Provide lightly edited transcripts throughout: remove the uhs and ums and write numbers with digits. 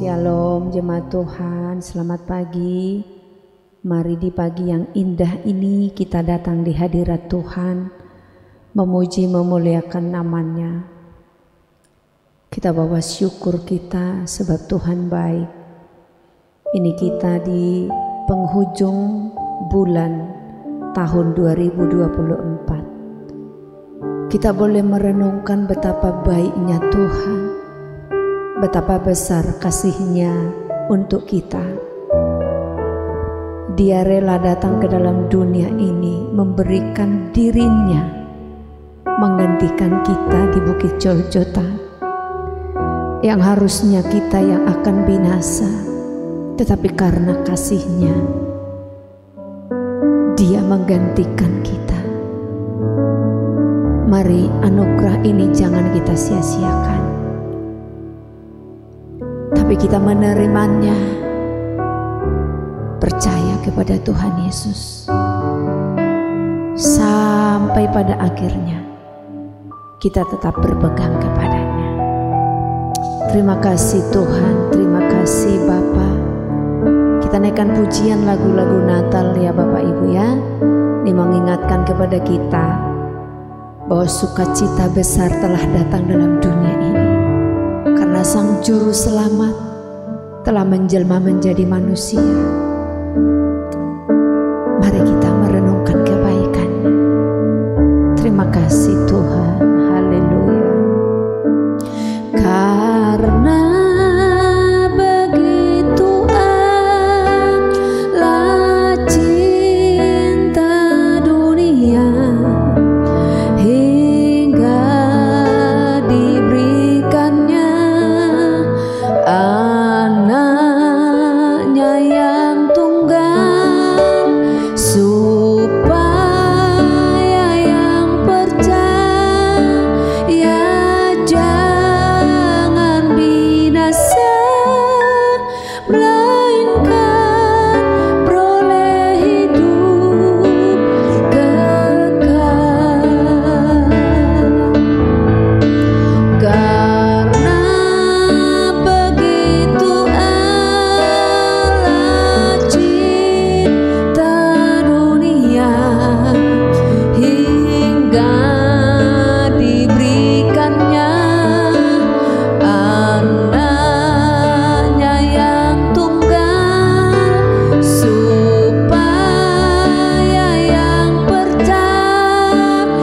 Shalom jemaat Tuhan, selamat pagi. Mari di pagi yang indah ini kita datang di hadirat Tuhan, memuji memuliakan namanya. Kita bawa syukur kita sebab Tuhan baik. Ini kita di penghujung bulan tahun 2024. Kita boleh merenungkan betapa baiknya Tuhan, betapa besar kasih-Nya untuk kita. Dia rela datang ke dalam dunia ini, memberikan dirinya, menggantikan kita di Bukit Golgota, yang harusnya kita yang akan binasa, tetapi karena kasih-Nya, Dia menggantikan kita. Mari anugerah ini jangan kita sia-siakan, tapi kita menerimanya, percaya kepada Tuhan Yesus sampai pada akhirnya kita tetap berpegang kepadanya. Terima kasih Tuhan, terima kasih Bapa. Kita naikkan pujian lagu-lagu Natal ya Bapak Ibu ya. Ini mengingatkan kepada kita bahwa sukacita besar telah datang dalam dunia ini, karena Sang Juru Selamat telah menjelma menjadi manusia. Mari kita merenungkan kebaikan-Nya. Terima kasih Tuhan, haleluya. Karena begitu Allah cinta dunia, hingga diberikannya anaknya yang tunggal, supaya yang percaya jangan binasa, melainkan beroleh hidup kekal. Karena begitu Allah cinta dunia, hingga diberikannya anaknya yang tunggal, supaya yang percaya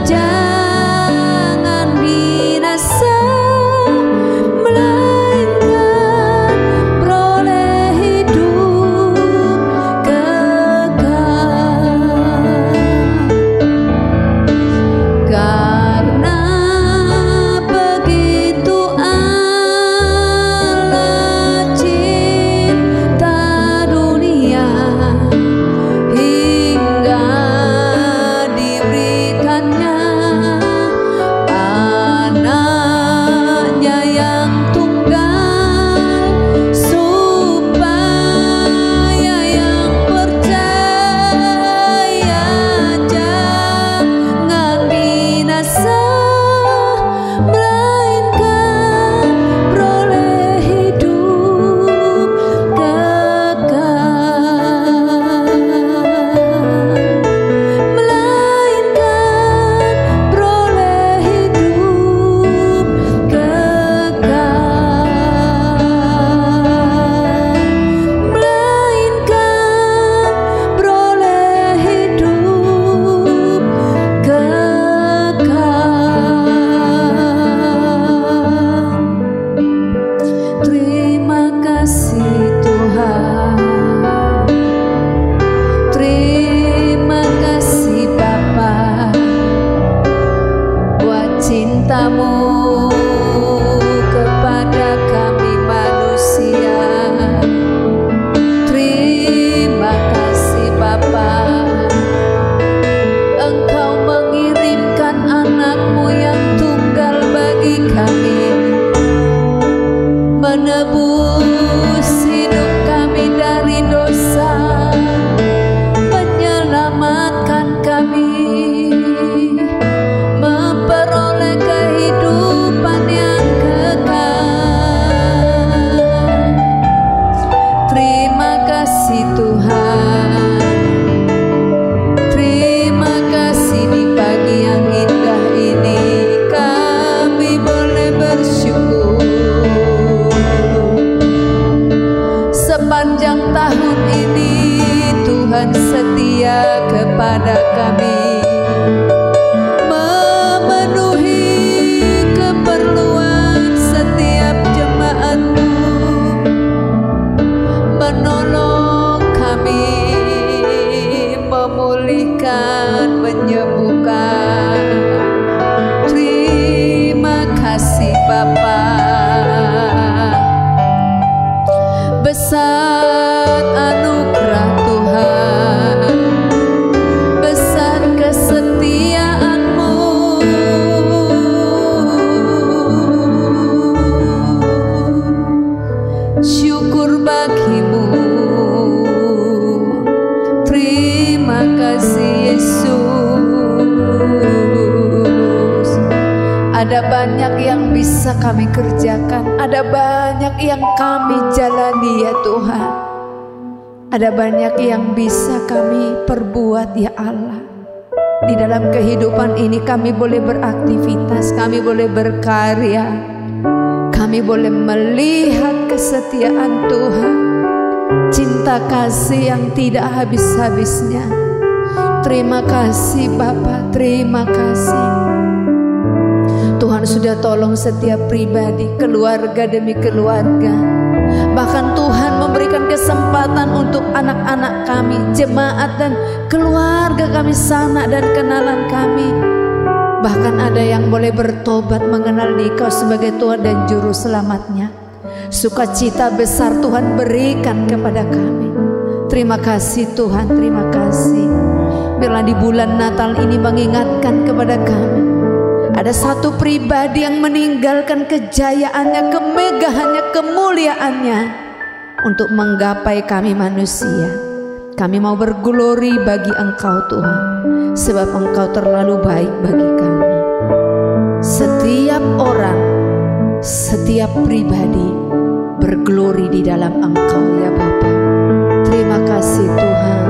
jangan binasa, melainkan beroleh hidup kekal. Karena begitu Allah cinta dunia, hingga diberikannya anaknya yang tunggal, supaya yang percaya jangan binasa, melainkan beroleh hidup kekal. Melainkan beroleh hidup kekal. Melainkan beroleh hidup kekal. Terima kasih Tuhan, terima kasih Bapa, buat cinta-Mu kepada kami manusia. Terima kasih Bapa, Engkau mengirimkan anak-Mu yang tunggal bagi kami, menebus hidup kami dari dosa, menyelamatkan kami, memperoleh kehidupan yang kekal. kasih Bapa. Besar anugerah Tuhan, besar kesetiaan-Mu. Syukur bagi-Mu. Terima kasih Yesus. Ada banyak yang bisa kami kerjakan, ada banyak yang kami jalani ya Tuhan. Ada banyak yang bisa kami perbuat ya Allah. Di dalam kehidupan ini kami boleh beraktivitas, kami boleh berkarya, kami boleh melihat kesetiaan Tuhan, cinta kasih yang tidak habis-habisnya. Terima kasih Bapa, terima kasih. Tuhan sudah tolong setiap pribadi, keluarga demi keluarga. Bahkan Tuhan memberikan kesempatan untuk anak-anak kami, jemaat dan keluarga kami, sanak dan kenalan kami. Bahkan ada yang boleh bertobat mengenal Dikau sebagai Tuhan dan Juru Selamatnya. Sukacita besar Tuhan berikan kepada kami. Terima kasih Tuhan, terima kasih. Biarlah di bulan Natal ini mengingatkan kepada kami, ada satu pribadi yang meninggalkan kejayaannya, kemegahannya, kemuliaannya untuk menggapai kami manusia. Kami mau berglori bagi Engkau Tuhan, sebab Engkau terlalu baik bagi kami. Setiap orang, setiap pribadi berglori di dalam Engkau ya Bapa. Terima kasih Tuhan.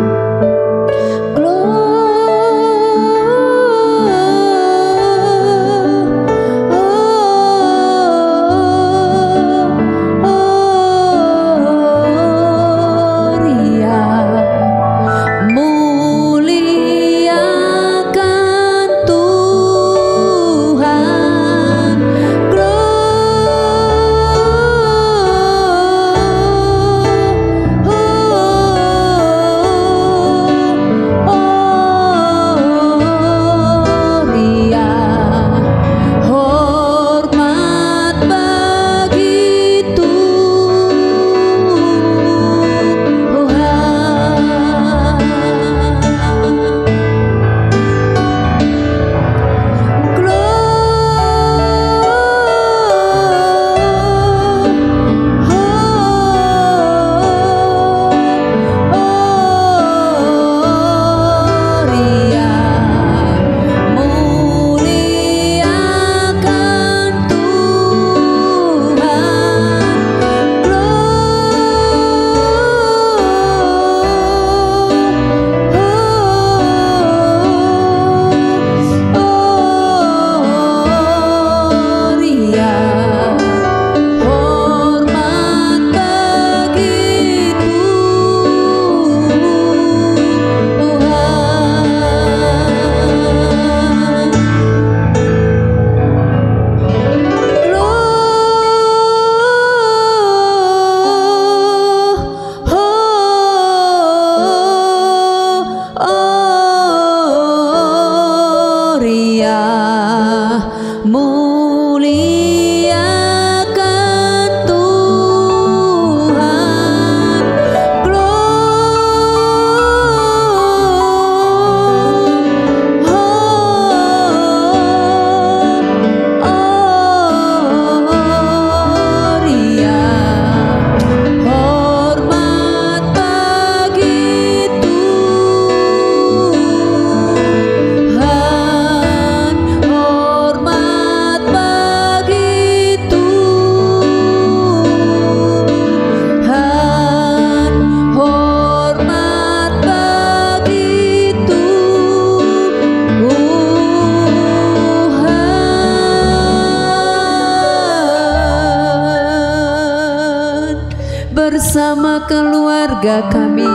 bersama keluarga kami,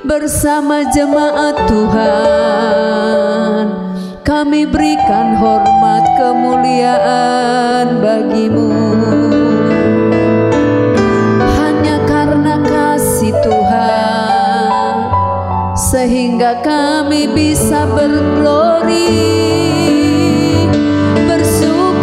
bersama jemaat Tuhan, kami berikan hormat kemuliaan bagi-Mu. Hanya karena kasih Tuhan, sehingga kami bisa berglori, bersuka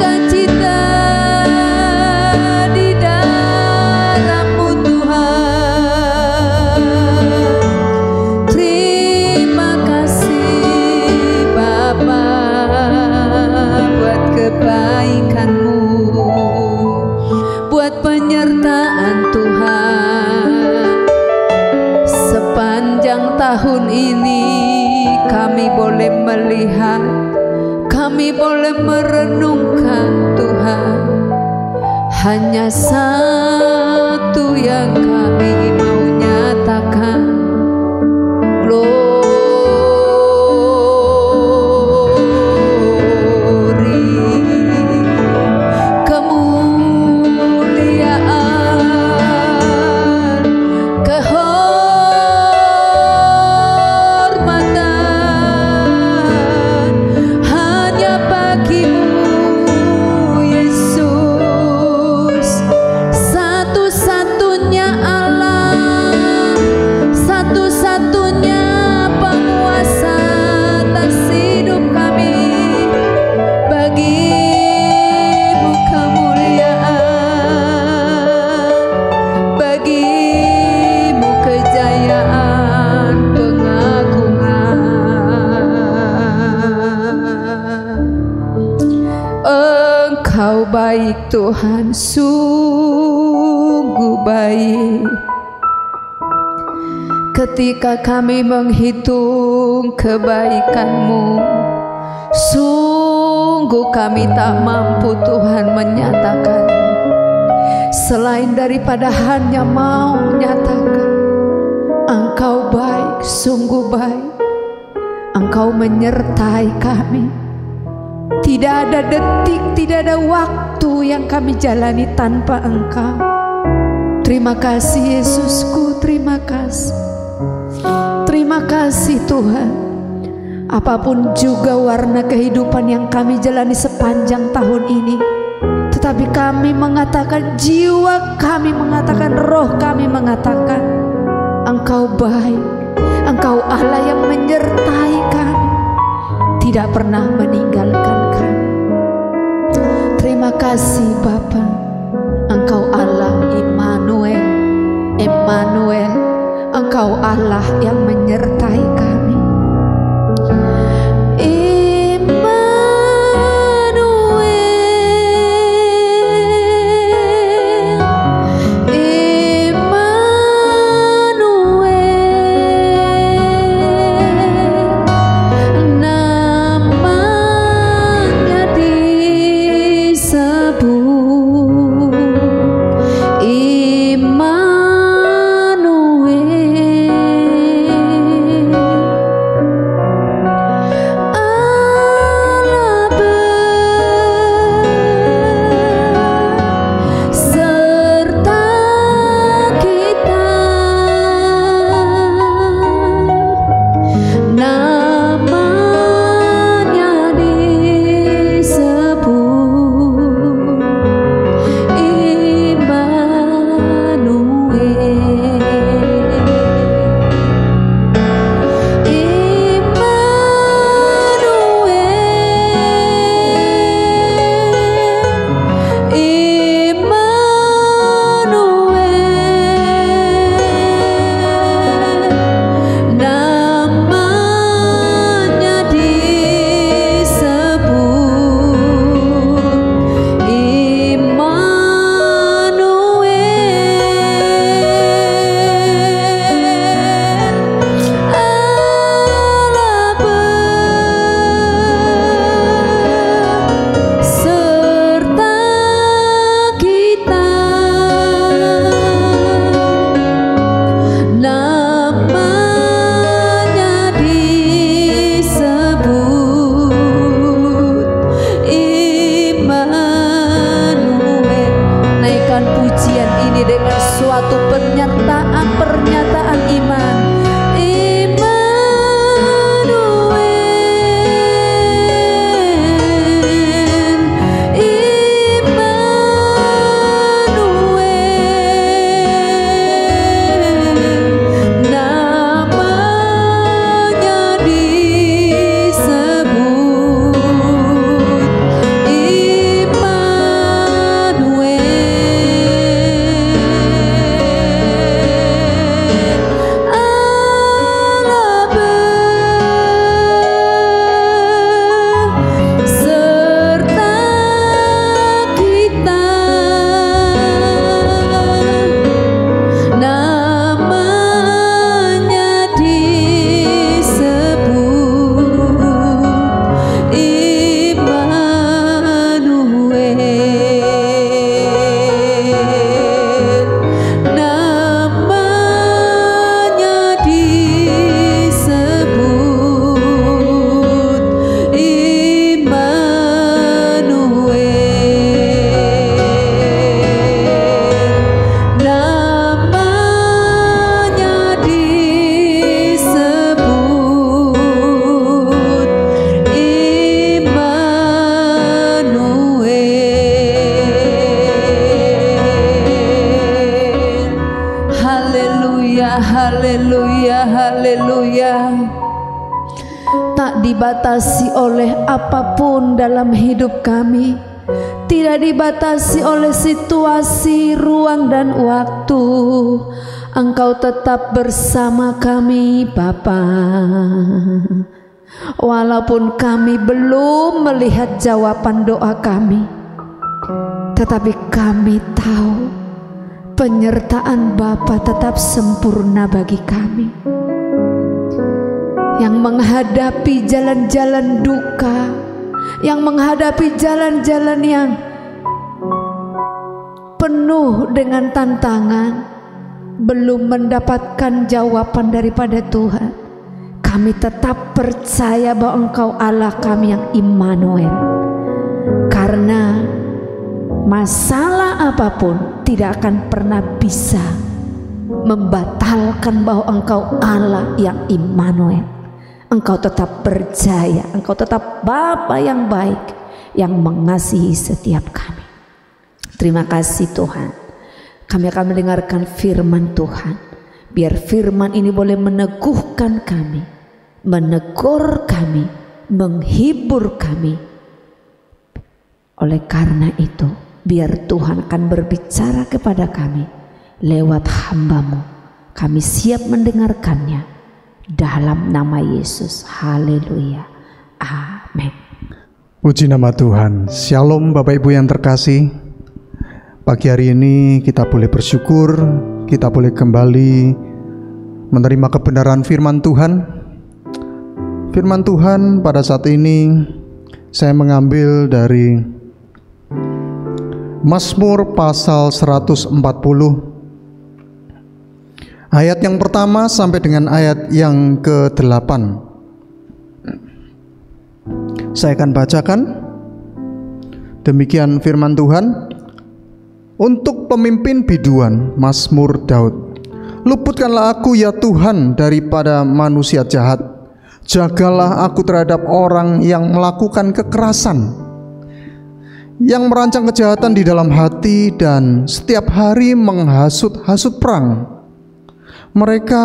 melihat, kami boleh merenungkan Tuhan. Hanya satu yang kami mau nyatakan, baik Tuhan, sungguh baik. Ketika kami menghitung kebaikan-Mu, sungguh kami tak mampu Tuhan menyatakan, selain daripada hanya mau menyatakan Engkau baik, sungguh baik. Engkau menyertai kami. Tidak ada detik, tidak ada waktu yang kami jalani tanpa Engkau. Terima kasih Yesusku, terima kasih. Terima kasih Tuhan. Apapun juga warna kehidupan yang kami jalani sepanjang tahun ini, tetapi kami mengatakan, jiwa kami mengatakan, roh kami mengatakan, Engkau baik. Engkau Allah yang menyertai kami, tidak pernah meninggalkan kami. Terima kasih Bapa. Engkau Allah Immanuel, Emmanuel. Engkau Allah yang menyertai kami. dibatasi oleh apapun dalam hidup kami, tidak dibatasi oleh situasi, ruang dan waktu. Engkau tetap bersama kami, Bapa. Walaupun kami belum melihat jawaban doa kami, tetapi kami tahu penyertaan Bapa tetap sempurna bagi kami. Yang menghadapi jalan-jalan duka, yang menghadapi jalan-jalan yang penuh dengan tantangan, belum mendapatkan jawaban daripada Tuhan, kami tetap percaya bahwa Engkau Allah kami yang Immanuel. Karena masalah apapun tidak akan pernah bisa membatalkan bahwa Engkau Allah yang Immanuel. Engkau tetap berjaya, Engkau tetap Bapa yang baik, yang mengasihi setiap kami. Terima kasih Tuhan. Kami akan mendengarkan firman Tuhan. Biar firman ini boleh meneguhkan kami, menegur kami, menghibur kami. Oleh karena itu, biar Tuhan akan berbicara kepada kami lewat hamba-Mu. Kami siap mendengarkannya. Dalam nama Yesus, haleluya, amin. Puji nama Tuhan. Shalom Bapak Ibu yang terkasih. Pagi hari ini kita boleh bersyukur, kita boleh kembali menerima kebenaran firman Tuhan. Firman Tuhan pada saat ini saya mengambil dari Mazmur pasal 140, ayat yang pertama sampai dengan ayat yang ke-8. Saya akan bacakan. Demikian firman Tuhan. Untuk pemimpin biduan, Mazmur Daud. Luputkanlah aku ya Tuhan daripada manusia jahat. Jagalah aku terhadap orang yang melakukan kekerasan, yang merancang kejahatan di dalam hati dan setiap hari menghasut-hasut perang. Mereka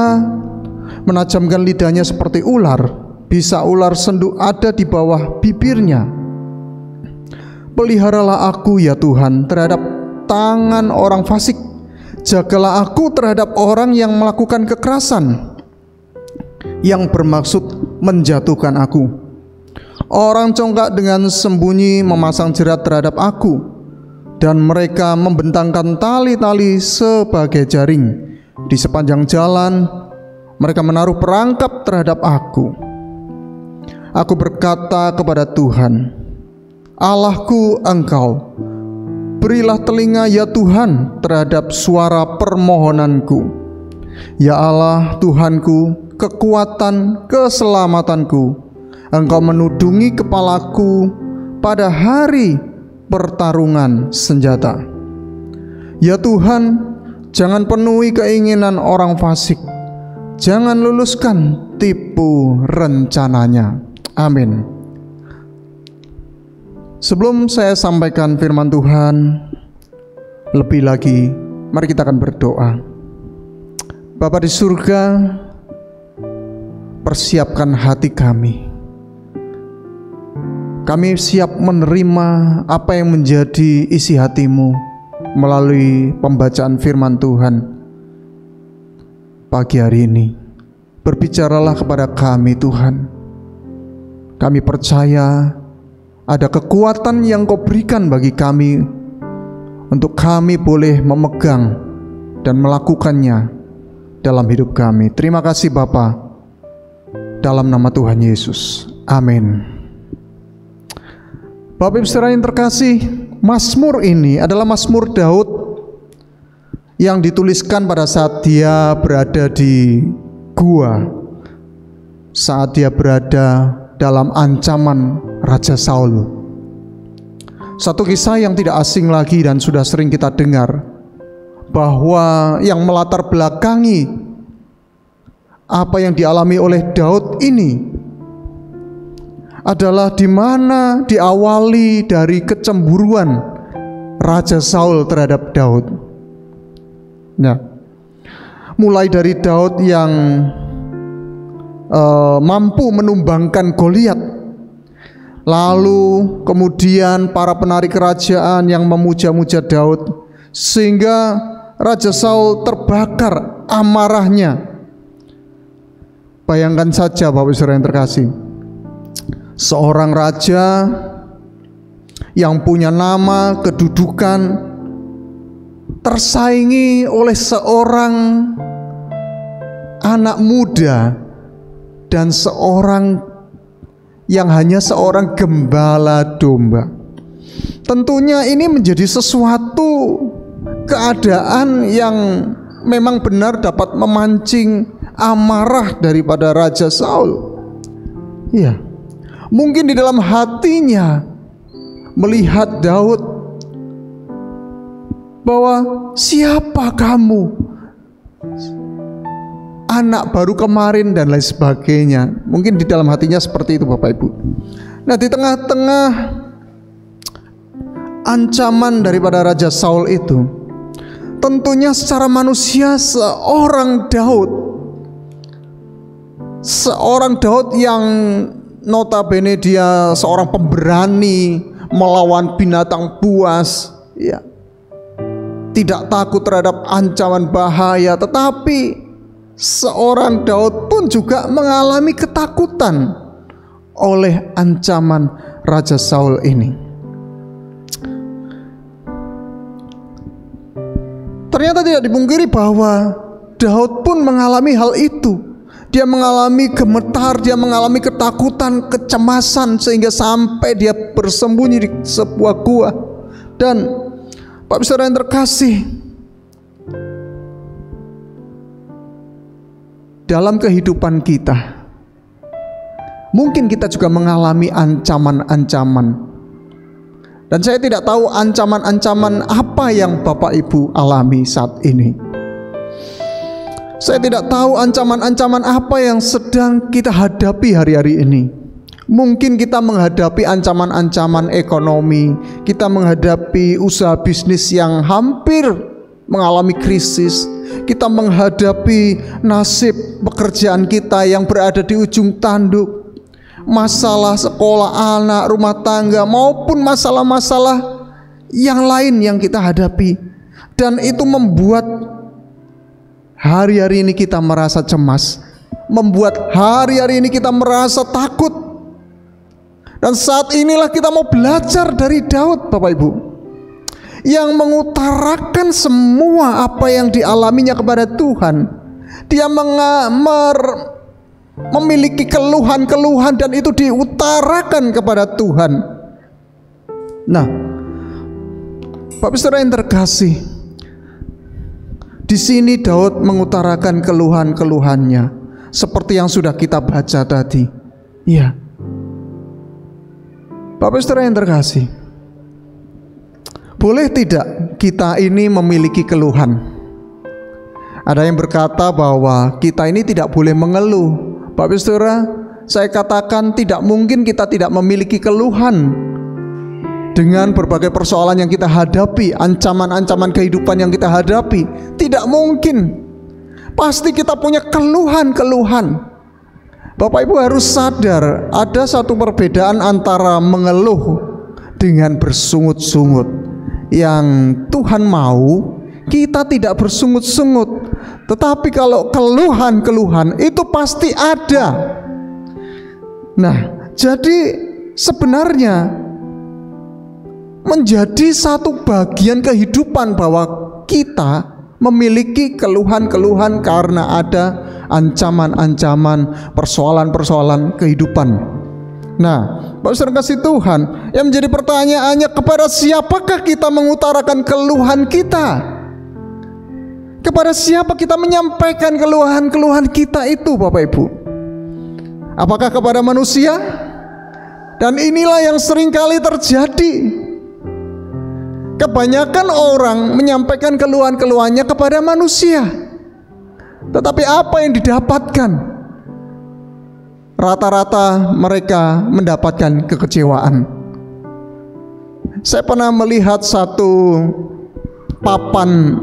menajamkan lidahnya seperti ular, bisa ular sendu ada di bawah bibirnya. Peliharalah aku ya Tuhan terhadap tangan orang fasik. Jagalah aku terhadap orang yang melakukan kekerasan, yang bermaksud menjatuhkan aku. Orang congkak dengan sembunyi memasang jerat terhadap aku, dan mereka membentangkan tali-tali sebagai jaring. Di sepanjang jalan mereka menaruh perangkap terhadap aku. Aku berkata kepada Tuhan, Allahku Engkau, berilah telinga ya Tuhan terhadap suara permohonanku. Ya Allah Tuhanku, kekuatan keselamatanku, Engkau menudungi kepalaku pada hari pertarungan senjata. Ya Tuhan, jangan penuhi keinginan orang fasik, jangan luluskan tipu rencananya. Amin. Sebelum saya sampaikan firman Tuhan lebih lagi, mari kita akan berdoa. Bapa di surga, persiapkan hati kami. Kami siap menerima apa yang menjadi isi hati-Mu melalui pembacaan firman Tuhan pagi hari ini. Berbicaralah kepada kami Tuhan. Kami percaya ada kekuatan yang Kau berikan bagi kami untuk kami boleh memegang dan melakukannya dalam hidup kami. Terima kasih Bapa, dalam nama Tuhan Yesus, amin. Bapak Ibu saudara yang terkasih, Mazmur ini adalah Mazmur Daud yang dituliskan pada saat dia berada di gua, saat dia berada dalam ancaman Raja Saul. Satu kisah yang tidak asing lagi dan sudah sering kita dengar, bahwa yang melatar belakangi apa yang dialami oleh Daud ini adalah di mana diawali dari kecemburuan Raja Saul terhadap Daud. Nah, mulai dari Daud yang mampu menumbangkan Goliat. Lalu kemudian para penari kerajaan yang memuja-muja Daud, sehingga Raja Saul terbakar amarahnya. Bayangkan saja Bapak Saudara yang terkasih, seorang raja yang punya nama, kedudukan, tersaingi oleh seorang anak muda dan seorang yang hanya seorang gembala domba. Tentunya ini menjadi sesuatu keadaan yang memang benar dapat memancing amarah daripada Raja Saul. Ya, mungkin di dalam hatinya melihat Daud bahwa siapa kamu, anak baru kemarin, dan lain sebagainya. Mungkin di dalam hatinya seperti itu Bapak Ibu. Nah, di tengah-tengah ancaman daripada Raja Saul itu, tentunya secara manusia seorang Daud yang notabene dia seorang pemberani melawan binatang buas, ya, tidak takut terhadap ancaman bahaya, tetapi seorang Daud pun juga mengalami ketakutan oleh ancaman Raja Saul ini. Ternyata tidak dipungkiri bahwa Daud pun mengalami hal itu. Dia mengalami gemetar, dia mengalami ketakutan, kecemasan, sehingga sampai dia bersembunyi di sebuah gua. Dan Bapak Saudara yang terkasih, dalam kehidupan kita, mungkin kita juga mengalami ancaman-ancaman. Dan saya tidak tahu ancaman-ancaman apa yang Bapak Ibu alami saat ini. Saya tidak tahu ancaman-ancaman apa yang sedang kita hadapi hari-hari ini. Mungkin kita menghadapi ancaman-ancaman ekonomi, kita menghadapi usaha bisnis yang hampir mengalami krisis, kita menghadapi nasib pekerjaan kita yang berada di ujung tanduk, masalah sekolah anak, rumah tangga, maupun masalah-masalah yang lain yang kita hadapi. Dan itu membuat hari-hari ini kita merasa cemas, membuat hari-hari ini kita merasa takut. Dan saat inilah kita mau belajar dari Daud Bapak Ibu, yang mengutarakan semua apa yang dialaminya kepada Tuhan. Dia memiliki keluhan-keluhan dan itu diutarakan kepada Tuhan. Nah, Bapak Saudara yang terkasih, di sini Daud mengutarakan keluhan-keluhannya seperti yang sudah kita baca tadi. Ya, Bapak Saudara yang terkasih, boleh tidak kita ini memiliki keluhan? Ada yang berkata bahwa kita ini tidak boleh mengeluh. Bapak Saudara, saya katakan tidak mungkin kita tidak memiliki keluhan dengan berbagai persoalan yang kita hadapi, ancaman-ancaman kehidupan yang kita hadapi. Tidak mungkin. Pasti kita punya keluhan-keluhan. Bapak Ibu harus sadar, ada satu perbedaan antara mengeluh dengan bersungut-sungut. Yang Tuhan mau kita tidak bersungut-sungut, tetapi kalau keluhan-keluhan itu pasti ada. Nah, jadi sebenarnya menjadi satu bagian kehidupan bahwa kita memiliki keluhan-keluhan karena ada ancaman-ancaman, persoalan-persoalan kehidupan. Nah, Bapak Saudara kasih Tuhan, yang menjadi pertanyaannya, kepada siapakah kita mengutarakan keluhan kita? Kepada siapa kita menyampaikan keluhan-keluhan kita itu Bapak Ibu? Apakah kepada manusia? Dan inilah yang seringkali terjadi. Kebanyakan orang menyampaikan keluhan-keluhannya kepada manusia, tetapi apa yang didapatkan? Rata-rata mereka mendapatkan kekecewaan. Saya pernah melihat satu papan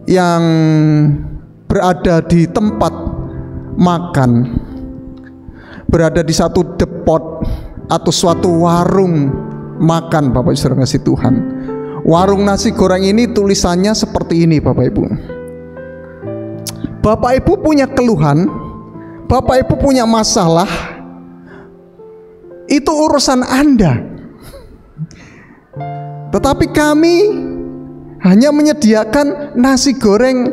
yang berada di tempat makan, berada di satu depot atau suatu warung makan, Bapak Ibu saudara kasih Tuhan. Warung nasi goreng ini tulisannya seperti ini, Bapak Ibu. Bapak Ibu punya keluhan, Bapak Ibu punya masalah, itu urusan Anda. Tetapi kami hanya menyediakan nasi goreng,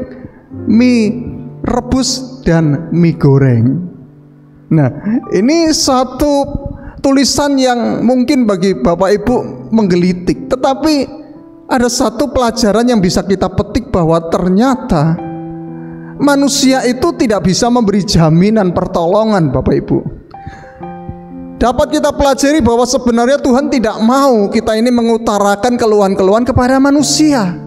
mie rebus, dan mie goreng. Nah, ini satu tulisan yang mungkin bagi Bapak Ibu menggelitik, tetapi ada satu pelajaran yang bisa kita petik, bahwa ternyata manusia itu tidak bisa memberi jaminan pertolongan, Bapak Ibu. Dapat kita pelajari bahwa sebenarnya Tuhan tidak mau kita ini mengutarakan keluhan-keluhan kepada manusia.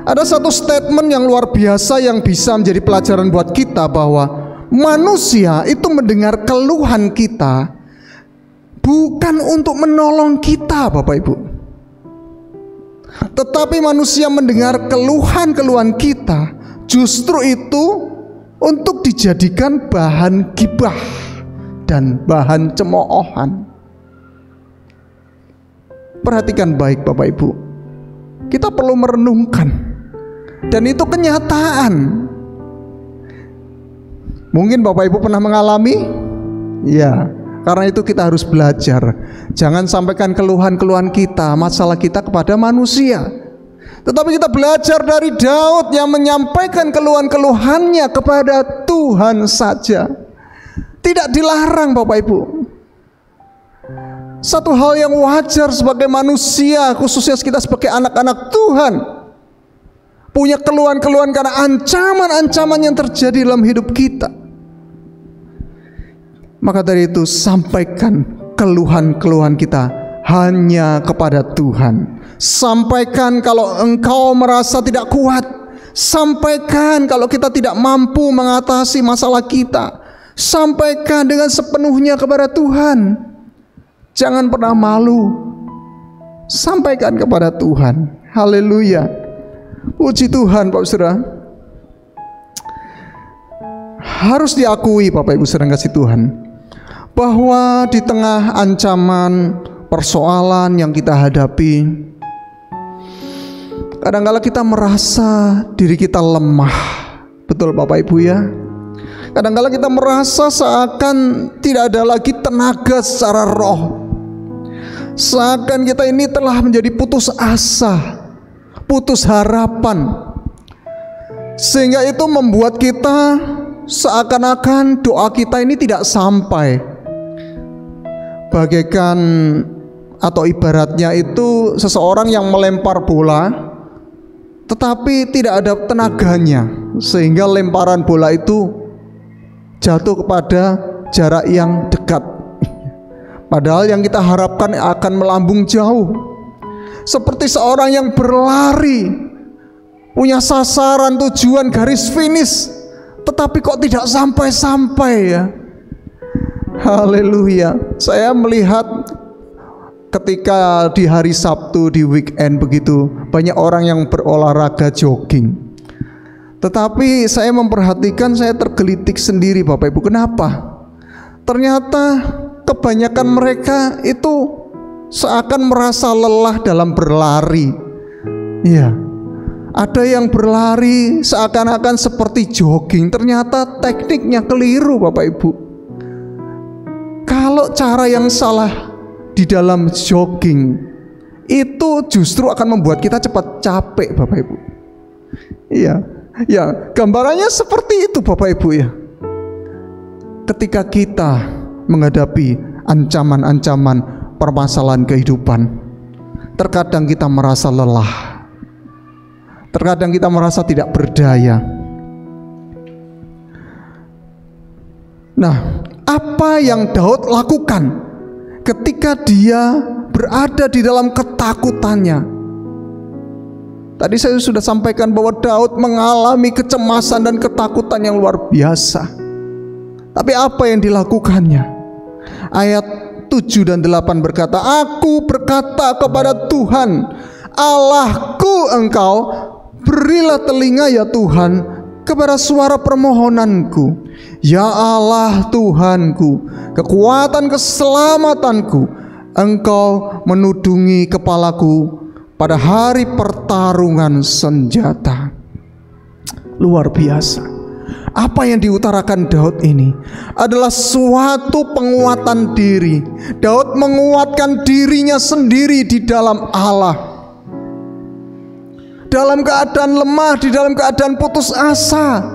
Ada satu statement yang luar biasa yang bisa menjadi pelajaran buat kita, bahwa manusia itu mendengar keluhan kita bukan untuk menolong kita, Bapak Ibu, tetapi manusia mendengar keluhan-keluhan kita justru itu untuk dijadikan bahan gibah dan bahan cemoohan. Perhatikan baik, Bapak Ibu, kita perlu merenungkan, dan itu kenyataan. Mungkin Bapak Ibu pernah mengalami, ya. Karena itu kita harus belajar. Jangan sampaikan keluhan-keluhan kita, masalah kita kepada manusia. Tetapi kita belajar dari Daud yang menyampaikan keluhan-keluhannya kepada Tuhan saja. Tidak dilarang, Bapak Ibu. Satu hal yang wajar sebagai manusia, khususnya kita sebagai anak-anak Tuhan, punya keluhan-keluhan karena ancaman-ancaman yang terjadi dalam hidup kita. Maka dari itu, sampaikan keluhan-keluhan kita hanya kepada Tuhan. Sampaikan kalau engkau merasa tidak kuat. Sampaikan kalau kita tidak mampu mengatasi masalah kita. Sampaikan dengan sepenuhnya kepada Tuhan. Jangan pernah malu. Sampaikan kepada Tuhan. Haleluya. Puji Tuhan, Bapak Saudara. Harus diakui, Bapak Ibu saudara kasih Tuhan, bahwa di tengah ancaman, persoalan yang kita hadapi, kadang-kala kita merasa diri kita lemah. Betul Bapak Ibu ya. Kadang-kala kita merasa seakan tidak ada lagi tenaga secara roh. Seakan kita ini telah menjadi putus asa, putus harapan. Sehingga itu membuat kita seakan-akan doa kita ini tidak sampai. Bagaikan atau ibaratnya itu seseorang yang melempar bola tetapi tidak ada tenaganya, sehingga lemparan bola itu jatuh kepada jarak yang dekat, padahal yang kita harapkan akan melambung jauh. Seperti seorang yang berlari, punya sasaran, tujuan, garis finish, tetapi kok tidak sampai-sampai ya. Haleluya. Saya melihat ketika di hari Sabtu, di weekend begitu, banyak orang yang berolahraga jogging. Tetapi saya memperhatikan, saya tergelitik sendiri Bapak Ibu. Kenapa? Ternyata kebanyakan mereka itu seakan merasa lelah dalam berlari. Iya. Ada yang berlari seakan-akan seperti jogging. Ternyata tekniknya keliru Bapak Ibu. Kalau cara yang salah di dalam jogging itu justru akan membuat kita cepat capek Bapak Ibu. Iya, ya, gambarannya seperti itu Bapak Ibu ya. Ketika kita menghadapi ancaman-ancaman permasalahan kehidupan, terkadang kita merasa lelah. Terkadang kita merasa tidak berdaya. Nah, apa yang Daud lakukan ketika dia berada di dalam ketakutannya? Tadi saya sudah sampaikan bahwa Daud mengalami kecemasan dan ketakutan yang luar biasa. Tapi apa yang dilakukannya? Ayat 7 dan 8 berkata, "Aku berkata kepada Tuhan, Allahku engkau, berilah telinga ya Tuhan kepada suara permohonanku. Ya Allah Tuhanku, kekuatan keselamatanku, Engkau menudungi kepalaku pada hari pertarungan senjata. Luar biasa. Apa yang diutarakan Daud ini adalah suatu penguatan diri. Daud menguatkan dirinya sendiri di dalam Allah. Dalam keadaan lemah, di dalam keadaan putus asa,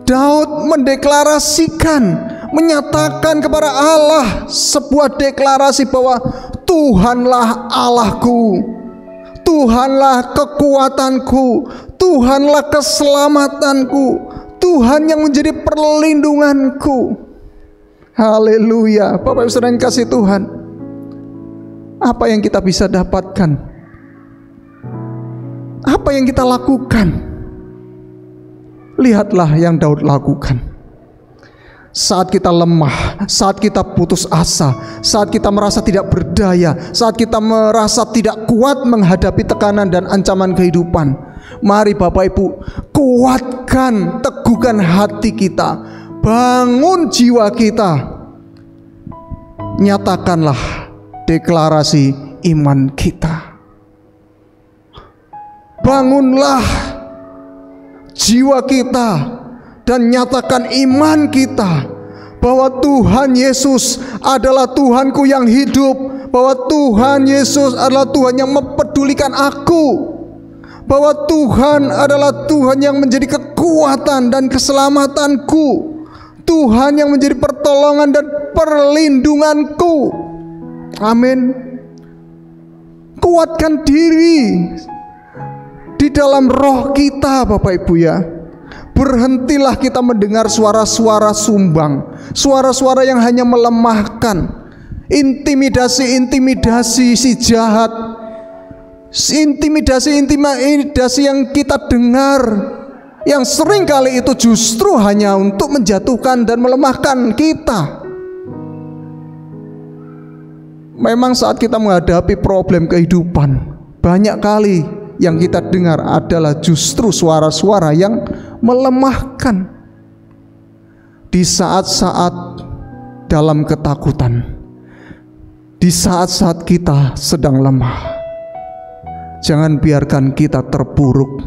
Daud mendeklarasikan, menyatakan kepada Allah sebuah deklarasi bahwa Tuhanlah Allahku, Tuhanlah kekuatanku, Tuhanlah keselamatanku, Tuhan yang menjadi perlindunganku. Haleluya. Bapak Ibu Saudara yang kasih Tuhan, apa yang kita bisa dapatkan? Apa yang kita lakukan? Lihatlah yang Daud lakukan. Saat kita lemah, saat kita putus asa, saat kita merasa tidak berdaya, saat kita merasa tidak kuat menghadapi tekanan dan ancaman kehidupan, mari Bapak Ibu, kuatkan, teguhkan hati kita, bangun jiwa kita, nyatakanlah deklarasi iman kita. Bangunlah jiwa kita dan nyatakan iman kita bahwa Tuhan Yesus adalah Tuhanku yang hidup, bahwa Tuhan Yesus adalah Tuhan yang mempedulikan aku, bahwa Tuhan adalah Tuhan yang menjadi kekuatan dan keselamatanku, Tuhan yang menjadi pertolongan dan perlindunganku. Amin. Kuatkan diri di dalam roh kita, Bapak Ibu ya. Berhentilah kita mendengar suara-suara sumbang, suara-suara yang hanya melemahkan, intimidasi-intimidasi si jahat, intimidasi yang kita dengar, yang sering kali itu justru hanya untuk menjatuhkan dan melemahkan kita. Memang saat kita menghadapi problem kehidupan, banyak kali yang kita dengar adalah justru suara-suara yang melemahkan. Di saat-saat dalam ketakutan, di saat-saat kita sedang lemah, jangan biarkan kita terpuruk,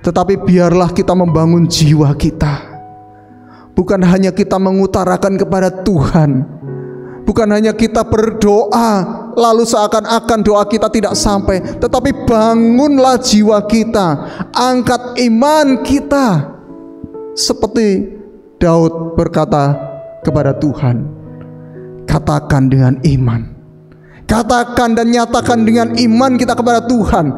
tetapi biarlah kita membangun jiwa kita. Bukan hanya kita mengutarakan kepada Tuhan, bukan hanya kita berdoa lalu seakan-akan doa kita tidak sampai, tetapi bangunlah jiwa kita, angkat iman kita. Seperti Daud berkata kepada Tuhan, katakan dengan iman, katakan dan nyatakan dengan iman kita kepada Tuhan,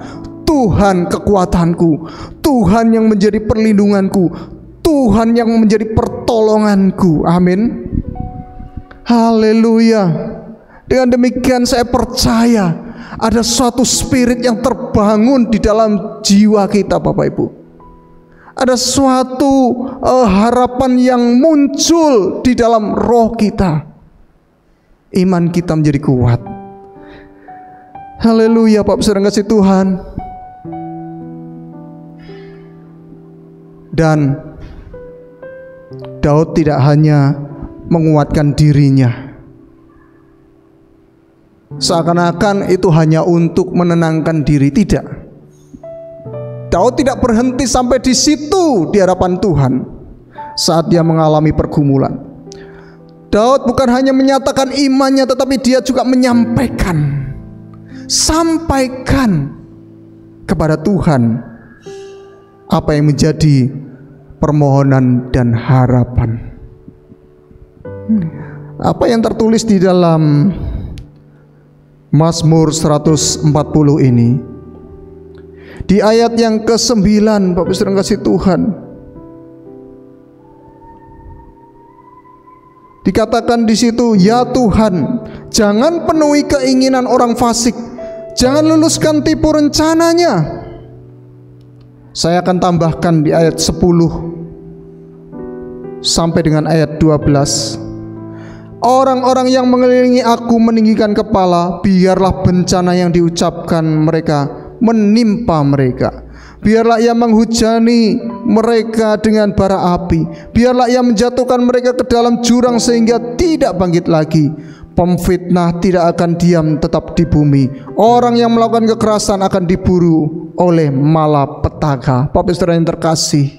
Tuhan kekuatanku, Tuhan yang menjadi perlindunganku, Tuhan yang menjadi pertolonganku. Amin. Haleluya. Dengan demikian saya percaya ada suatu spirit yang terbangun di dalam jiwa kita, Bapak Ibu. Ada suatu harapan yang muncul di dalam roh kita. Iman kita menjadi kuat. Haleluya, Bapak Saudara kasih Tuhan. Dan Daud tidak hanya menguatkan dirinya, seakan-akan itu hanya untuk menenangkan diri. Tidak. Daud tidak berhenti sampai di situ di hadapan Tuhan saat dia mengalami pergumulan. Daud bukan hanya menyatakan imannya, tetapi dia juga menyampaikan, sampaikan kepada Tuhan apa yang menjadi permohonan dan harapan. Apa yang tertulis di dalam Mazmur 140 ini, di ayat yang ke-9, Bapak Saudara kasih Tuhan, dikatakan di situ, ya Tuhan, jangan penuhi keinginan orang fasik, jangan luluskan tipu rencananya. Saya akan tambahkan di ayat 10 sampai dengan ayat 12. Orang-orang yang mengelilingi aku meninggikan kepala, biarlah bencana yang diucapkan mereka menimpa mereka. Biarlah Ia menghujani mereka dengan bara api. Biarlah Ia menjatuhkan mereka ke dalam jurang sehingga tidak bangkit lagi. Pemfitnah tidak akan diam tetap di bumi. Orang yang melakukan kekerasan akan diburu oleh malapetaka. Bapak Saudara yang terkasih,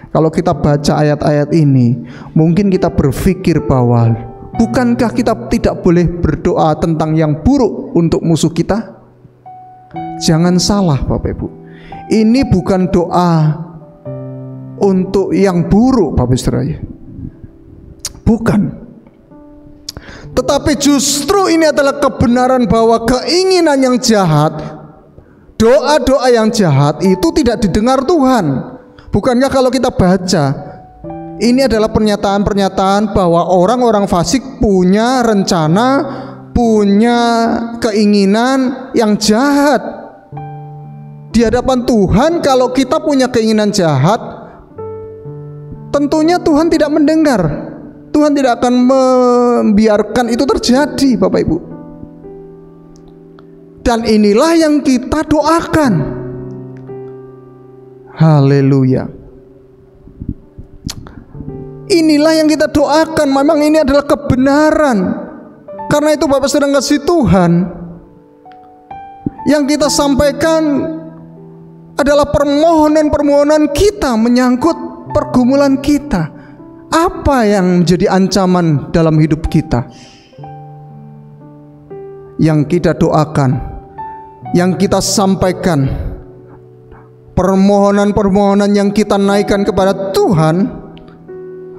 kalau kita baca ayat-ayat ini, mungkin kita berpikir bahwa bukankah kita tidak boleh berdoa tentang yang buruk untuk musuh kita? Jangan salah Bapak Ibu, ini bukan doa untuk yang buruk Bapak Saudara, bukan. Tetapi justru ini adalah kebenaran bahwa keinginan yang jahat, doa-doa yang jahat itu tidak didengar Tuhan. Bukankah kalau kita baca, ini adalah pernyataan-pernyataan bahwa orang-orang fasik punya rencana, punya keinginan yang jahat. Di hadapan Tuhan, kalau kita punya keinginan jahat, tentunya Tuhan tidak mendengar. Tuhan tidak akan membiarkan itu terjadi Bapak Ibu. Dan inilah yang kita doakan. Haleluya. Inilah yang kita doakan. Memang ini adalah kebenaran. Karena itu Bapak sedang kasih Tuhan, yang kita sampaikan adalah permohonan-permohonan kita menyangkut pergumulan kita. Apa yang menjadi ancaman dalam hidup kita? Yang kita doakan, yang kita sampaikan, permohonan-permohonan yang kita naikkan kepada Tuhan,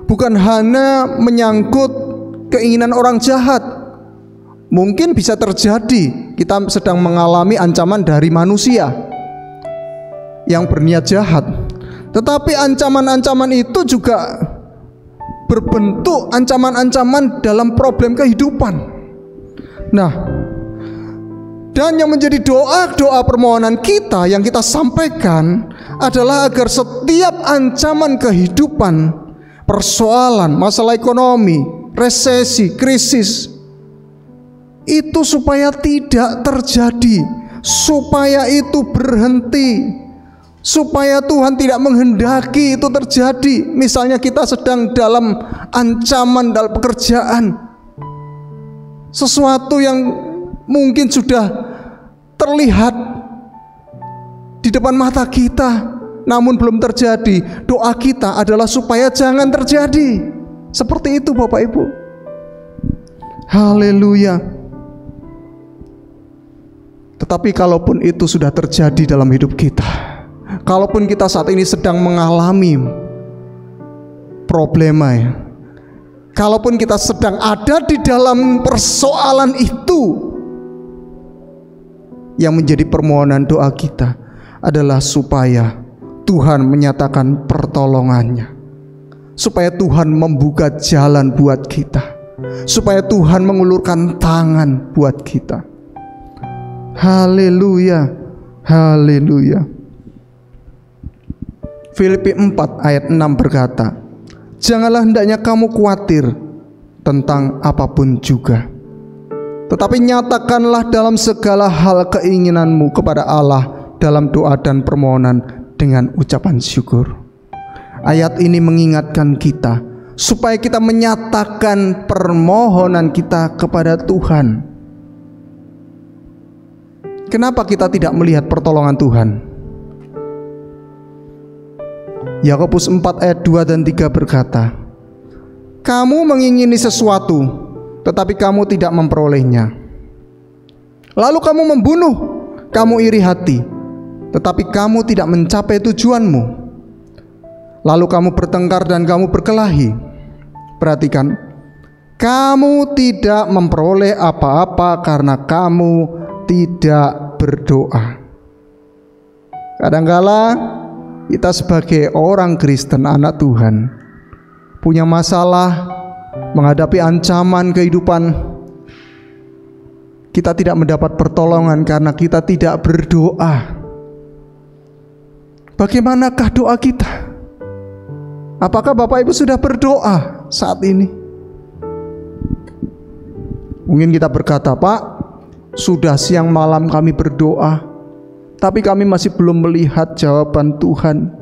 bukan hanya menyangkut keinginan orang jahat. Mungkin bisa terjadi kita sedang mengalami ancaman dari manusia yang berniat jahat, tetapi ancaman-ancaman itu juga berbentuk ancaman-ancaman dalam problem kehidupan. Nah, dan yang menjadi doa-doa permohonan kita yang kita sampaikan adalah agar setiap ancaman kehidupan, persoalan, masalah ekonomi, resesi, krisis, itu supaya tidak terjadi, supaya itu berhenti, supaya Tuhan tidak menghendaki itu terjadi. Misalnya kita sedang dalam ancaman dalam pekerjaan, sesuatu yang mungkin sudah terlihat di depan mata kita namun belum terjadi. Doa kita adalah supaya jangan terjadi. Seperti itu Bapak Ibu. Haleluya. Tetapi kalaupun itu sudah terjadi dalam hidup kita, kalaupun kita saat ini sedang mengalami problema, kalaupun kita sedang ada di dalam persoalan itu, yang menjadi permohonan doa kita adalah supaya Tuhan menyatakan pertolongannya, supaya Tuhan membuka jalan buat kita, supaya Tuhan mengulurkan tangan buat kita. Haleluya, haleluya. Filipi 4 ayat 6 berkata, janganlah hendaknya kamu khawatir tentang apapun juga, tetapi nyatakanlah dalam segala hal keinginanmu kepada Allah dalam doa dan permohonan dengan ucapan syukur. Ayat ini mengingatkan kita supaya kita menyatakan permohonan kita kepada Tuhan. Kenapa kita tidak melihat pertolongan Tuhan? Yakobus 4 ayat 2 dan 3 berkata, kamu mengingini sesuatu, tetapi kamu tidak memperolehnya. Lalu kamu membunuh, kamu iri hati, tetapi kamu tidak mencapai tujuanmu. Lalu kamu bertengkar dan kamu berkelahi. Perhatikan, kamu tidak memperoleh apa-apa karena kamu tidak berdoa. Kadangkala kita sebagai orang Kristen, anak Tuhan, punya masalah, menghadapi ancaman kehidupan, kita tidak mendapat pertolongan karena kita tidak berdoa. Bagaimanakah doa kita? Apakah Bapak Ibu sudah berdoa saat ini? Mungkin kita berkata, Pak, sudah siang malam kami berdoa, tapi kami masih belum melihat jawaban Tuhan.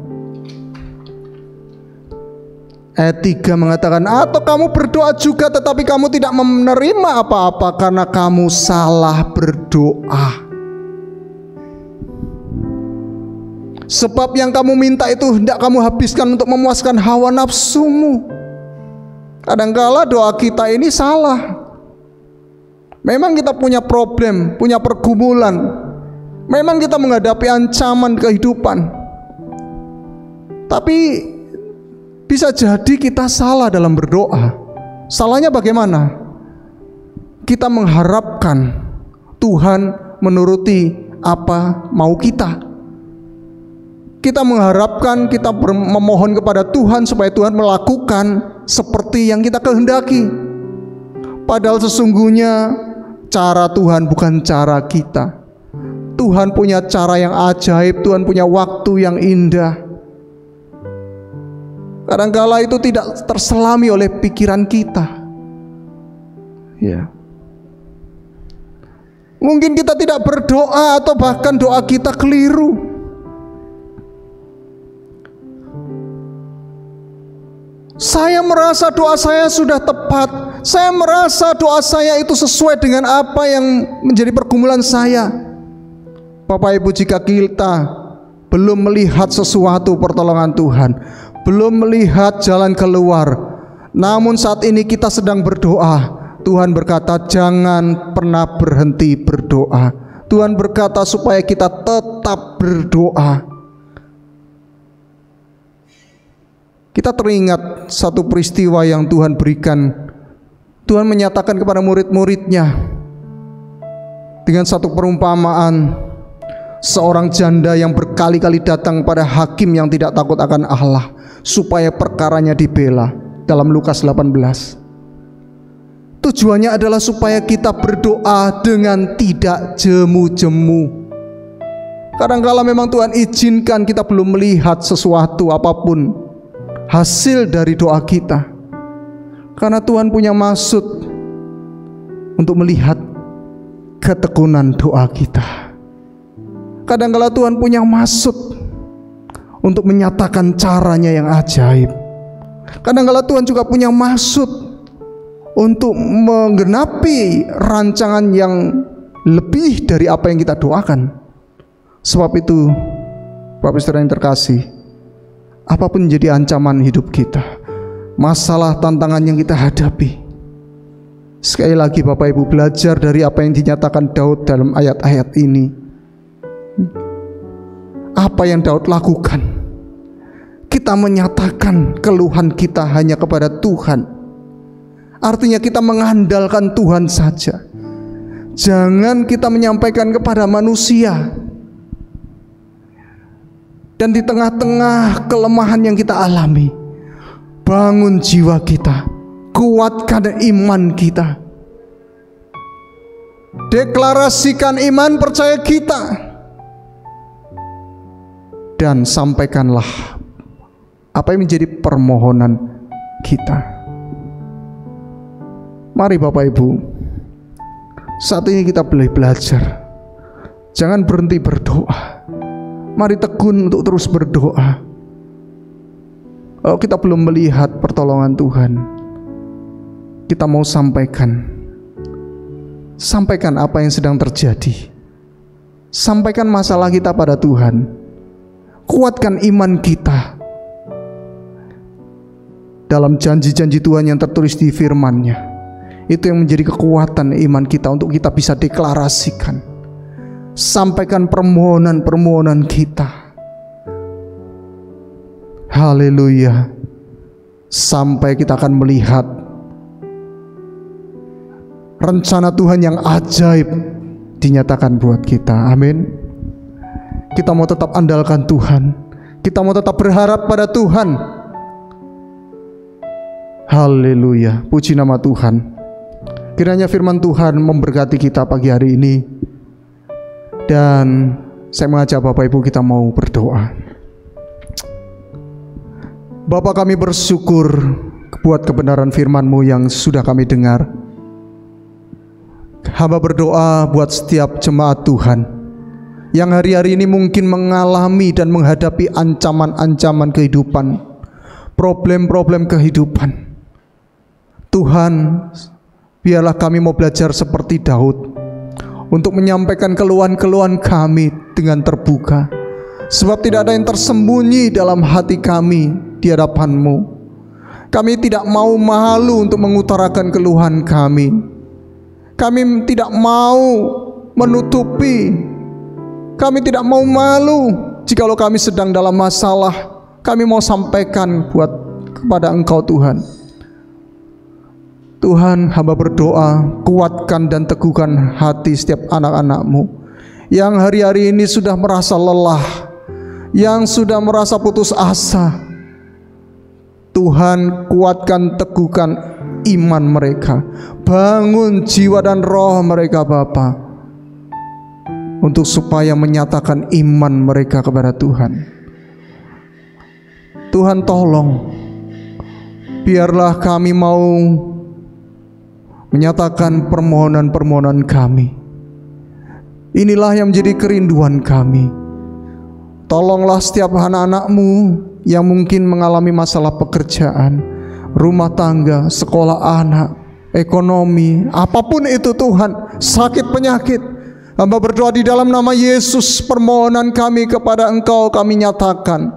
Ayat 3 mengatakan, atau kamu berdoa juga tetapi kamu tidak menerima apa-apa karena kamu salah berdoa. Sebab yang kamu minta itu hendak kamu habiskan untuk memuaskan hawa nafsumu. Kadangkala doa kita ini salah. Memang kita punya problem, punya pergumulan. Memang kita menghadapi ancaman kehidupan. Tapi bisa jadi kita salah dalam berdoa. Salahnya bagaimana? Kita mengharapkan Tuhan menuruti apa mau kita. Kita mengharapkan, kita memohon kepada Tuhan supaya Tuhan melakukan seperti yang kita kehendaki. Padahal sesungguhnya cara Tuhan bukan cara kita. Tuhan punya cara yang ajaib, Tuhan punya waktu yang indah. Kadangkala itu tidak terselami oleh pikiran kita. Ya. Mungkin kita tidak berdoa atau bahkan doa kita keliru. Saya merasa doa saya sudah tepat. Saya merasa doa saya itu sesuai dengan apa yang menjadi pergumulan saya. Bapak Ibu, jika kita belum melihat sesuatu pertolongan Tuhan, belum melihat jalan keluar, namun saat ini kita sedang berdoa, Tuhan berkata jangan pernah berhenti berdoa. Tuhan berkata supaya kita tetap berdoa. Kita teringat satu peristiwa yang Tuhan berikan. Tuhan menyatakan kepada murid-muridnya dengan satu perumpamaan, seorang janda yang berkali-kali datang pada hakim yang tidak takut akan Allah supaya perkaranya dibela, dalam Lukas 18. Tujuannya adalah supaya kita berdoa dengan tidak jemu-jemu. Kadangkala memang Tuhan izinkan kita belum melihat sesuatu apapun hasil dari doa kita, karena Tuhan punya maksud untuk melihat ketekunan doa kita. Kadangkala Tuhan punya maksud untuk menyatakan caranya yang ajaib. Kadangkala Tuhan juga punya maksud untuk menggenapi rancangan yang lebih dari apa yang kita doakan. Sebab itu, Bapak Saudara yang terkasih, apapun menjadi ancaman hidup kita, masalah tantangan yang kita hadapi, sekali lagi Bapak Ibu belajar dari apa yang dinyatakan Daud dalam ayat-ayat ini. Apa yang Daud lakukan? Kita menyatakan keluhan kita hanya kepada Tuhan. Artinya kita mengandalkan Tuhan saja. Jangan kita menyampaikan kepada manusia. Dan di tengah-tengah kelemahan yang kita alami, bangun jiwa kita, kuatkan iman kita, deklarasikan iman percaya kita, dan sampaikanlah apa yang menjadi permohonan kita. Mari Bapak Ibu, saat ini kita boleh belajar, jangan berhenti berdoa. Mari tekun untuk terus berdoa. Kalau kita belum melihat pertolongan Tuhan, kita mau sampaikan apa yang sedang terjadi. Sampaikan masalah kita pada Tuhan. Kuatkan iman kita dalam janji-janji Tuhan yang tertulis di firman-Nya. Itu yang menjadi kekuatan iman kita untuk kita bisa deklarasikan. Sampaikan permohonan-permohonan kita. Haleluya. Sampai kita akan melihat rencana Tuhan yang ajaib dinyatakan buat kita. Amin. Kita mau tetap andalkan Tuhan. Kita mau tetap berharap pada Tuhan. Haleluya. Puji nama Tuhan. Kiranya firman Tuhan memberkati kita pagi hari ini. Dan saya mengajak Bapak Ibu kita mau berdoa. Bapa, kami bersyukur buat kebenaran firman-Mu yang sudah kami dengar. Hamba berdoa buat setiap jemaat Tuhan yang hari-hari ini mungkin mengalami dan menghadapi ancaman-ancaman kehidupan, problem-problem kehidupan. Tuhan, biarlah kami mau belajar seperti Daud untuk menyampaikan keluhan-keluhan kami dengan terbuka, sebab tidak ada yang tersembunyi dalam hati kami di hadapan-Mu. Kami tidak mau malu untuk mengutarakan keluhan kami. Kami tidak mau menutupi. Kami tidak mau malu jikalau kami sedang dalam masalah. Kami mau sampaikan kepada Engkau Tuhan. Tuhan, hamba berdoa, kuatkan dan teguhkan hati setiap anak-anak-Mu yang hari-hari ini sudah merasa lelah, yang sudah merasa putus asa. Tuhan, kuatkan, teguhkan iman mereka, bangun jiwa dan roh mereka Bapa, untuk supaya menyatakan iman mereka kepada Tuhan. Tuhan, tolong, biarlah kami mau menyatakan permohonan-permohonan kami. Inilah yang menjadi kerinduan kami. Tolonglah setiap anak-anak-Mu yang mungkin mengalami masalah pekerjaan, rumah tangga, sekolah anak, ekonomi, apapun itu Tuhan, sakit penyakit. Hamba berdoa di dalam nama Yesus, permohonan kami kepada Engkau kami nyatakan.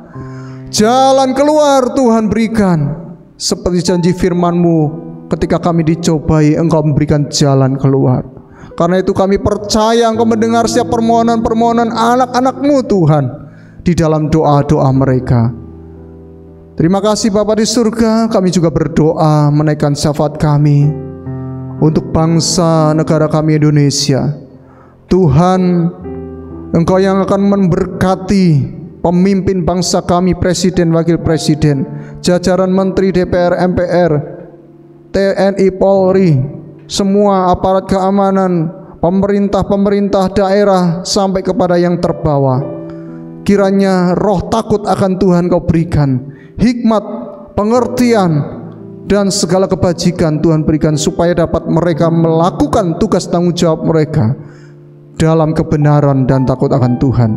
Jalan keluar Tuhan berikan, seperti janji firman-Mu, ketika kami dicobai Engkau memberikan jalan keluar. Karena itu kami percaya Engkau mendengar setiap permohonan-permohonan anak-anak-Mu Tuhan di dalam doa-doa mereka. Terima kasih Bapa di surga, kami juga berdoa menaikkan syafaat kami untuk bangsa negara kami Indonesia. Tuhan, Engkau yang akan memberkati pemimpin bangsa kami, presiden, wakil presiden, jajaran menteri, DPR, MPR, TNI, Polri, semua aparat keamanan, pemerintah daerah sampai kepada yang terbawah. Kiranya roh takut akan Tuhan Kau berikan, hikmat, pengertian, dan segala kebajikan Tuhan berikan, supaya dapat mereka melakukan tugas tanggung jawab mereka dalam kebenaran dan takut akan Tuhan.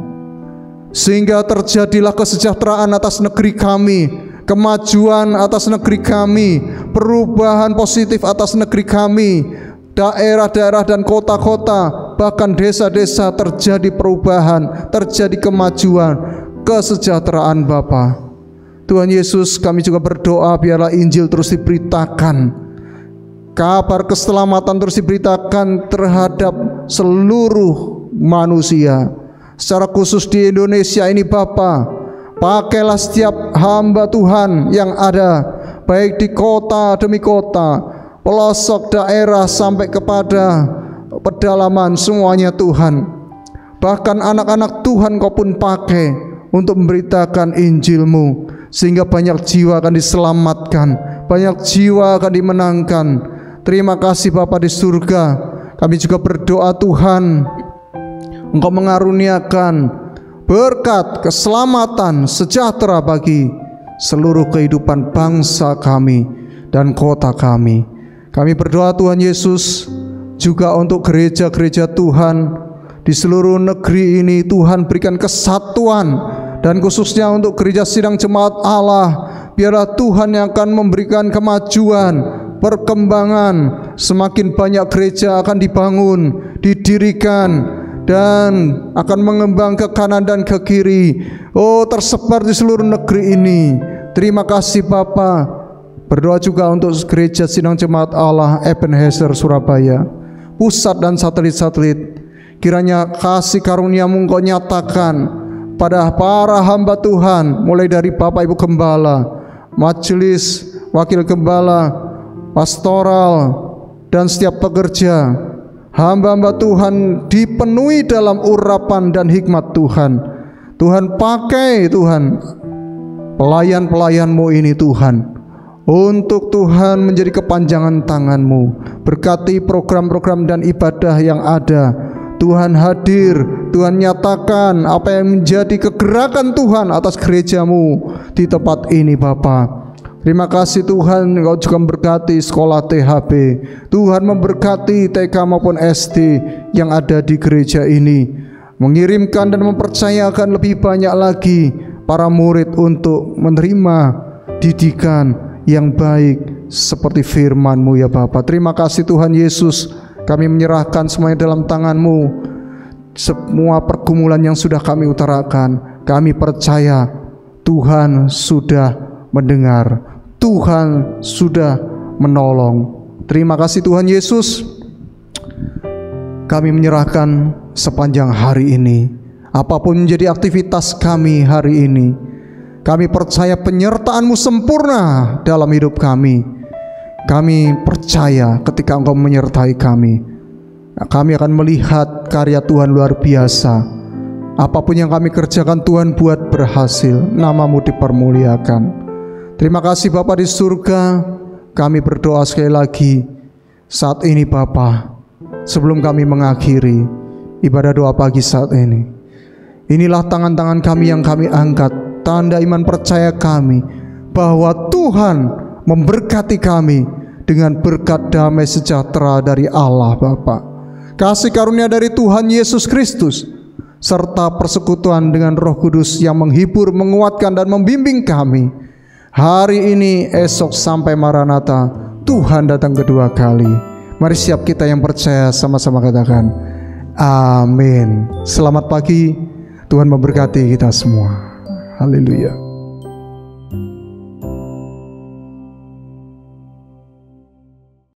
Sehingga terjadilah kesejahteraan atas negeri kami, kemajuan atas negeri kami, perubahan positif atas negeri kami, daerah-daerah dan kota-kota, bahkan desa-desa terjadi perubahan, terjadi kemajuan, kesejahteraan Bapa. Tuhan Yesus, kami juga berdoa biarlah Injil terus diberitakan, kabar keselamatan terus diberitakan terhadap seluruh manusia, secara khusus di Indonesia ini Bapa. Pakailah setiap hamba Tuhan yang ada, baik di kota demi kota, pelosok daerah sampai kepada pedalaman, semuanya Tuhan. Bahkan anak-anak Tuhan Kau pun pakai untuk memberitakan Injil-Mu, sehingga banyak jiwa akan diselamatkan, banyak jiwa akan dimenangkan. Terima kasih Bapa di surga. Kami juga berdoa Tuhan, Engkau mengaruniakan berkat, keselamatan, sejahtera bagi seluruh kehidupan bangsa kami dan kota kami. Kami berdoa Tuhan Yesus juga untuk gereja-gereja Tuhan di seluruh negeri ini. Tuhan berikan kesatuan, dan khususnya untuk gereja sidang jemaat Allah, biarlah Tuhan yang akan memberikan kemajuan, perkembangan. Semakin banyak gereja akan dibangun, didirikan, dan akan mengembang ke kanan dan ke kiri, tersebar di seluruh negeri ini. Terima kasih Bapa. Berdoa juga untuk gereja sidang jemaat Allah Ebenezer Surabaya, pusat dan satelit-satelit. Kiranya kasih karunia-Mu Engkau nyatakan pada para hamba Tuhan, mulai dari Bapak Ibu Gembala, majelis, wakil gembala, pastoral, dan setiap pekerja, hamba-hamba Tuhan dipenuhi dalam urapan dan hikmat Tuhan. Tuhan pakai Tuhan pelayan-pelayan-Mu ini Tuhan, untuk Tuhan menjadi kepanjangan tangan-Mu. Berkati program-program dan ibadah yang ada. Tuhan hadir, Tuhan nyatakan apa yang menjadi kegerakan Tuhan atas gereja-Mu di tempat ini Bapa. Terima kasih Tuhan, Engkau juga memberkati sekolah THB. Tuhan memberkati TK maupun SD yang ada di gereja ini. mengirimkan dan mempercayakan lebih banyak lagi para murid untuk menerima didikan yang baik seperti firman-Mu ya Bapa. Terima kasih Tuhan Yesus, kami menyerahkan semuanya dalam tangan-Mu. Semua pergumulan yang sudah kami utarakan, kami percaya Tuhan sudah mendengar, Tuhan sudah menolong. Terima kasih Tuhan Yesus. Kami menyerahkan sepanjang hari ini, apapun menjadi aktivitas kami hari ini, kami percaya penyertaan-Mu sempurna dalam hidup kami. Kami percaya ketika Engkau menyertai kami, kami akan melihat karya Tuhan luar biasa. Apapun yang kami kerjakan Tuhan buat berhasil, nama-Mu dipermuliakan. Terima kasih Bapa di surga. Kami berdoa sekali lagi saat ini Bapa, sebelum kami mengakhiri ibadah doa pagi saat ini. Inilah tangan-tangan kami yang kami angkat, tanda iman percaya kami bahwa Tuhan memberkati kami dengan berkat damai sejahtera dari Allah Bapa, kasih karunia dari Tuhan Yesus Kristus, serta persekutuan dengan Roh Kudus yang menghibur, menguatkan dan membimbing kami hari ini, esok sampai Maranatha, Tuhan datang kedua kali. Mari siap kita yang percaya sama-sama katakan amin. Selamat pagi, Tuhan memberkati kita semua. Haleluya.